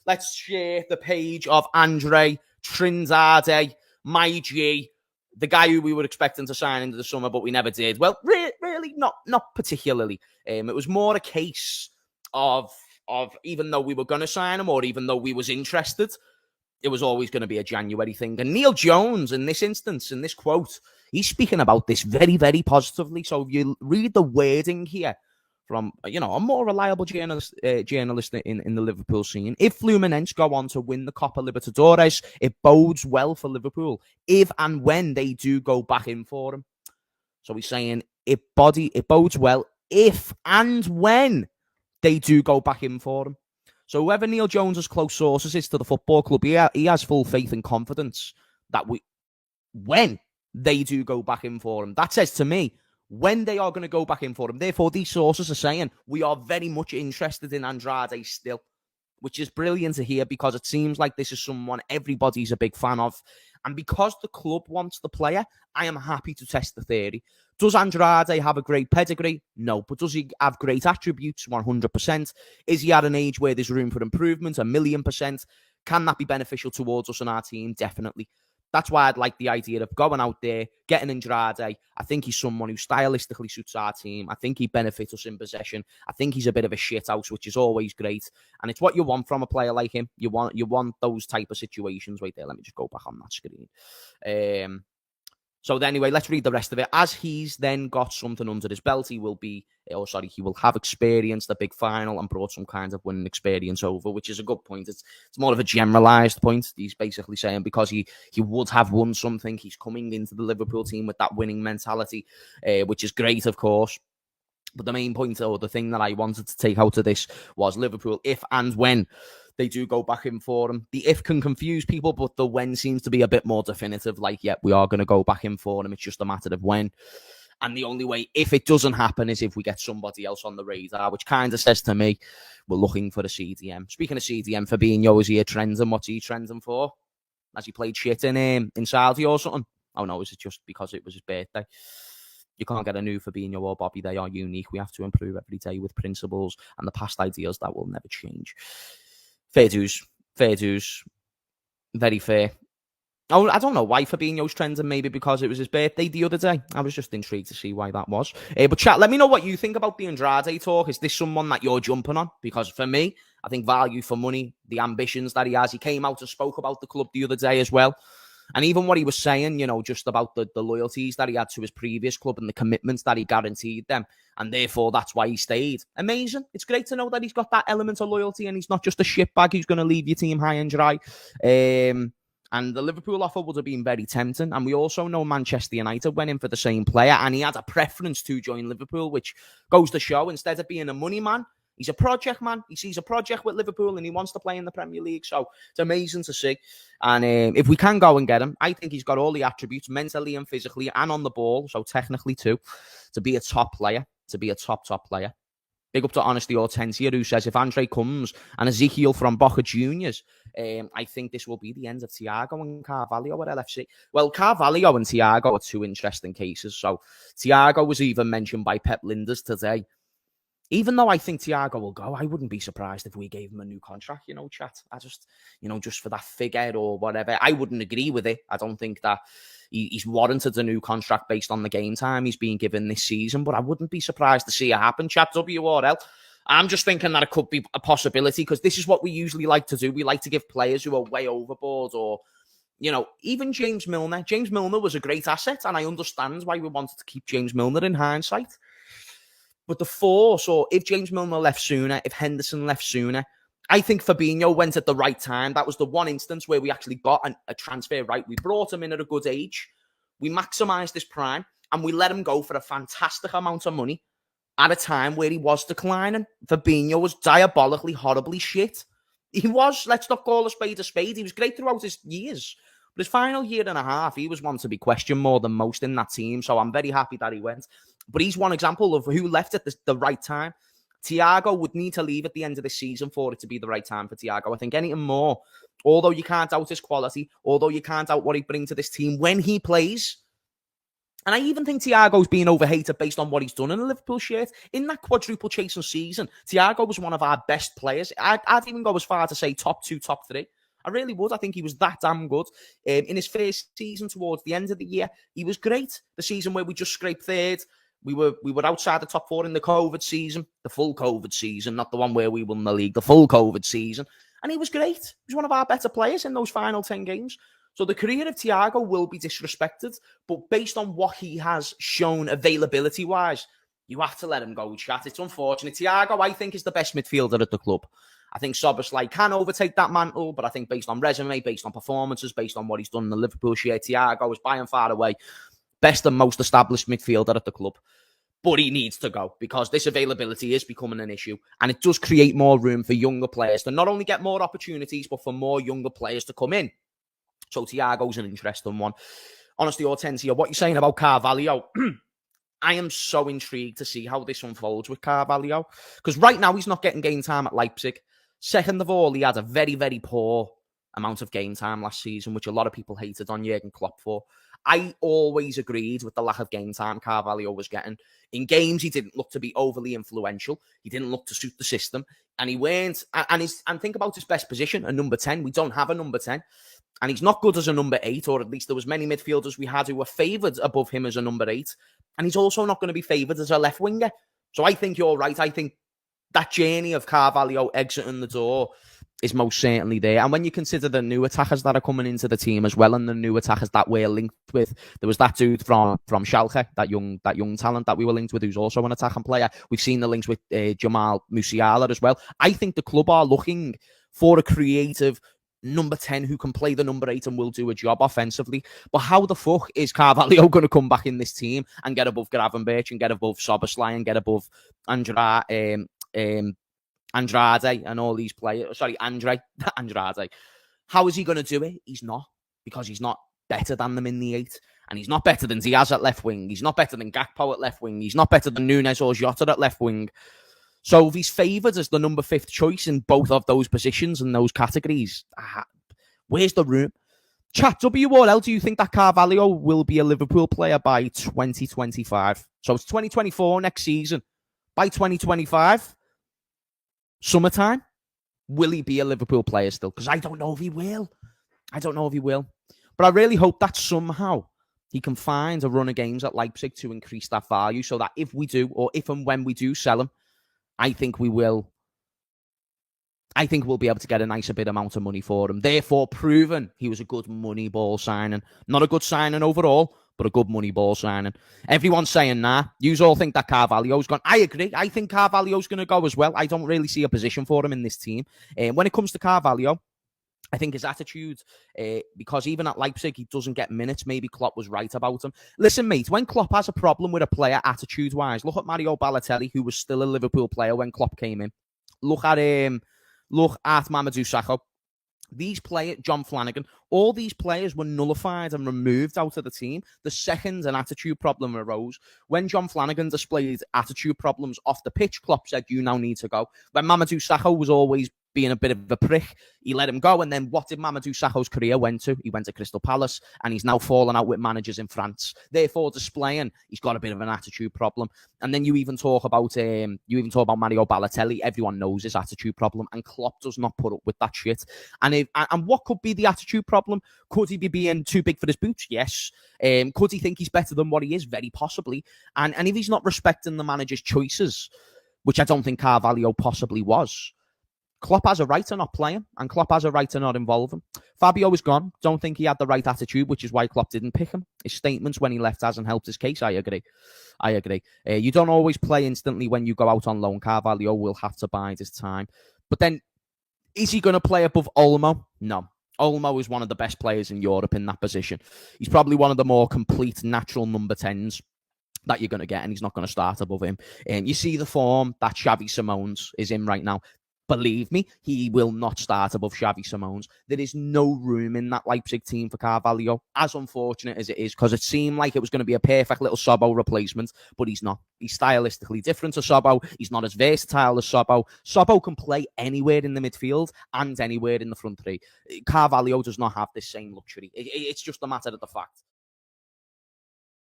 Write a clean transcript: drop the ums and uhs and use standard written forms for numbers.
let's share the page of Andre Trindade, my G, the guy who we were expecting to sign into the summer, but we never did. Well, really not particularly. It was more a case of even though we were going to sign him or even though we was interested, it was always going to be a January thing. And Neil Jones, in this instance, in this quote, he's speaking about this very, very positively. So if you read the wording here from, a more reliable journalist in the Liverpool scene, if Fluminense go on to win the Copa Libertadores, it bodes well for Liverpool if and when they do go back in for him. So he's saying it bodes well if and when they do go back in for him. So whoever Neil Jones's close sources is to the football club, he has full faith and confidence that when they do go back in for him, that says to me, when they are going to go back in for him. Therefore, these sources are saying we are very much interested in Andrade still, which is brilliant to hear because it seems like this is someone everybody's a big fan of. And because the club wants the player, I am happy to test the theory. Does Andrade have a great pedigree? No. But does he have great attributes? 100%. Is he at an age where there's room for improvement? 1,000,000%. Can that be beneficial towards us and our team? Definitely. That's why I'd like the idea of going out there, getting Andrade. I think he's someone who stylistically suits our team. I think he benefits us in possession. I think he's a bit of a shithouse, which is always great. And it's what you want from a player like him. You want those type of situations right there. Let me just go back on that screen. So anyway, let's read the rest of it. As he's then got something under his belt, he will have experienced a big final and brought some kind of winning experience over, which is a good point. It's more of a generalised point. He's basically saying because he would have won something, he's coming into the Liverpool team with that winning mentality, which is great, of course. But the main point, or the thing that I wanted to take out of this, was Liverpool, if and when they do go back in for him. The if can confuse people, but the when seems to be a bit more definitive. Like, yeah, we are going to go back in for him. It's just a matter of when. And the only way, if it doesn't happen, is if we get somebody else on the radar, which kind of says to me, we're looking for a CDM. Speaking of CDM, Fabinho, is he trending? What's he trending for? Has he played shit in Saudi or something? Oh, no, is it just because it was his birthday? You can't get a new Fabinho or Bobby. They are unique. We have to improve every day with principles and the past ideals that will never change. Fair dues. Very fair. Oh, I don't know why Fabinho's trending, maybe because it was his birthday the other day. I was just intrigued to see why that was. But chat, let me know what you think about the Andrade talk. Is this someone that you're jumping on? Because for me, I think value for money, the ambitions that he has. He came out and spoke about the club the other day as well. And even what he was saying, just about the loyalties that he had to his previous club and the commitments that he guaranteed them. And therefore, that's why he stayed. Amazing. It's great to know that he's got that element of loyalty and he's not just a shitbag who's going to leave your team high and dry. And the Liverpool offer would have been very tempting. And we also know Manchester United went in for the same player and he had a preference to join Liverpool, which goes to show instead of being a money man, he's a project man. He sees a project with Liverpool and he wants to play in the Premier League. So it's amazing to see. And if we can go and get him, I think he's got all the attributes mentally and physically and on the ball. So technically too, to be a top player, to be a top player. Big up to Honesty Hortensia, who says if Andre comes and Ezekiel from Boca Juniors, I think this will be the end of Thiago and Carvalho at LFC. Well, Carvalho and Thiago are two interesting cases. So Thiago was even mentioned by Pep Linders today. Even though I think Thiago will go, I wouldn't be surprised if we gave him a new contract, chat. I just, just for that figure or whatever. I wouldn't agree with it. I don't think that he's warranted a new contract based on the game time he's been given this season, but I wouldn't be surprised to see it happen, chat. WRL. I'm just thinking that it could be a possibility because this is what we usually like to do. We like to give players who are way overboard or, even James Milner. James Milner was a great asset, and I understand why we wanted to keep James Milner in hindsight. But the force, or if James Milner left sooner, if Henderson left sooner, I think Fabinho went at the right time. That was the one instance where we actually got a transfer right. We brought him in at a good age. We maximised his prime, and we let him go for a fantastic amount of money at a time where he was declining. Fabinho was diabolically, horribly shit. He was, let's not call a spade a spade. He was great throughout his years. But his final year and a half, he was one to be questioned more than most in that team. So I'm very happy that he went. But he's one example of who left at the right time. Thiago would need to leave at the end of the season for it to be the right time for Thiago. I think anything more, although you can't doubt his quality, although you can't doubt what he brings to this team when he plays, And I even think Thiago's being overhated based on what he's done in a Liverpool shirt. In that quadruple chasing season, Thiago was one of our best players. I'd even go as far to say top 2, top 3. I really would. I think he was that damn good. In his first season towards the end of the year, he was great. The season where we just scraped third, we were outside the top 4 in the COVID season, the full COVID season, not the one where we won the league, the full COVID season. And he was great. He was one of our better players in those final 10 games. So the career of Thiago will be disrespected, but based on what he has shown availability-wise, you have to let him go, chat. It's unfortunate. Thiago, I think, is the best midfielder at the club. I think Szoboszlai can overtake that mantle, but I think based on resume, based on performances, based on what he's done in the Liverpool shirt, Thiago is by and far away best and most established midfielder at the club. But he needs to go because this availability is becoming an issue, and it does create more room for younger players to not only get more opportunities, but for more younger players to come in. So Thiago's an interesting one. Honestly, Hortensia, what you're saying about Carvalho, I am so intrigued to see how this unfolds with Carvalho. Because right now, he's not getting game time at Leipzig. Second of all, he had a very, very poor amount of game time last season, which a lot of people hated on Jurgen Klopp for. I always agreed with the lack of game time Carvalho was getting. In games, he didn't look to be overly influential. He didn't look to suit the system. And he weren't... And think about his best position, a number 10. We don't have a number 10. And he's not good as a number 8, or at least there was many midfielders we had who were favoured above him as a number 8. And he's also not going to be favoured as a left winger. So I think you're right. I think that journey of Carvalho exiting the door is most certainly there. And when you consider the new attackers that are coming into the team as well, and the new attackers that we're linked with, there was that dude from Schalke, that young talent that we were linked with, who's also an attacking player. We've seen the links with Jamal Musiala as well. I think the club are looking for a creative number 10 who can play the number 8 and will do a job offensively. But how the fuck is Carvalho going to come back in this team and get above Gravenberch and get above Szoboszlai and get above Andrade and all these players? Sorry, Andrade. How is he going to do it? He's not, because he's not better than them in the 8. And he's not better than Diaz at left wing. He's not better than Gakpo at left wing. He's not better than Nunes or Jota at left wing. So if he's favoured as the number 5th choice in both of those positions and those categories, where's the room? Chat, WRL, do you think that Carvalho will be a Liverpool player by 2025? So it's 2024 next season. By 2025, summertime, will he be a Liverpool player still? Because I don't know if he will. But I really hope that somehow he can find a run of games at Leipzig to increase that value, so that if we do, or if and when we do sell him, I think we will. I think we'll be able to get a nicer bit amount of money for him. Therefore, proving he was a good money ball signing. Not a good signing overall, but a good money ball signing. Everyone's saying, nah, you all think that Carvalho's gone. I agree. I think Carvalho's going to go as well. I don't really see a position for him in this team. When it comes to Carvalho, I think his attitude, because even at Leipzig, he doesn't get minutes. Maybe Klopp was right about him. Listen, mate, when Klopp has a problem with a player attitude-wise, look at Mario Balotelli, who was still a Liverpool player when Klopp came in. Look at Mamadou Sakho. These players, John Flanagan, all these players were nullified and removed out of the team the second an attitude problem arose. When John Flanagan displayed attitude problems off the pitch, Klopp said, you now need to go. When Mamadou Sakho was always being a bit of a prick, he let him go. And then what did Mamadou Sakho's career went to? He went to Crystal Palace, and he's now fallen out with managers in France, therefore displaying he's got a bit of an attitude problem. And then you even talk about Mario Balotelli. Everyone knows his attitude problem, and Klopp does not put up with that shit. And what could be the attitude problem? Could he be being too big for his boots? Yes. Could he think he's better than what he is? Very possibly. And if he's not respecting the manager's choices, which I don't think Carvalho possibly was, Klopp has a right to not play him, and Klopp has a right to not involve him. Fabio is gone. Don't think he had the right attitude, which is why Klopp didn't pick him. His statements when he left hasn't helped his case. I agree. You don't always play instantly when you go out on loan. Carvalho will have to bide his time. But then, is he going to play above Olmo? No. Olmo is one of the best players in Europe in that position. He's probably one of the more complete natural number 10s that you're going to get, and he's not going to start above him. You see the form that Xavi Simons is in right now. Believe me, he will not start above Xavi Simons. There is no room in that Leipzig team for Carvalho, as unfortunate as it is, because it seemed like it was going to be a perfect little Sobbo replacement, but he's not. He's stylistically different to Sobbo. He's not as versatile as Sobbo. Sobbo can play anywhere in the midfield and anywhere in the front three. Carvalho does not have this same luxury. It's just a matter of the fact.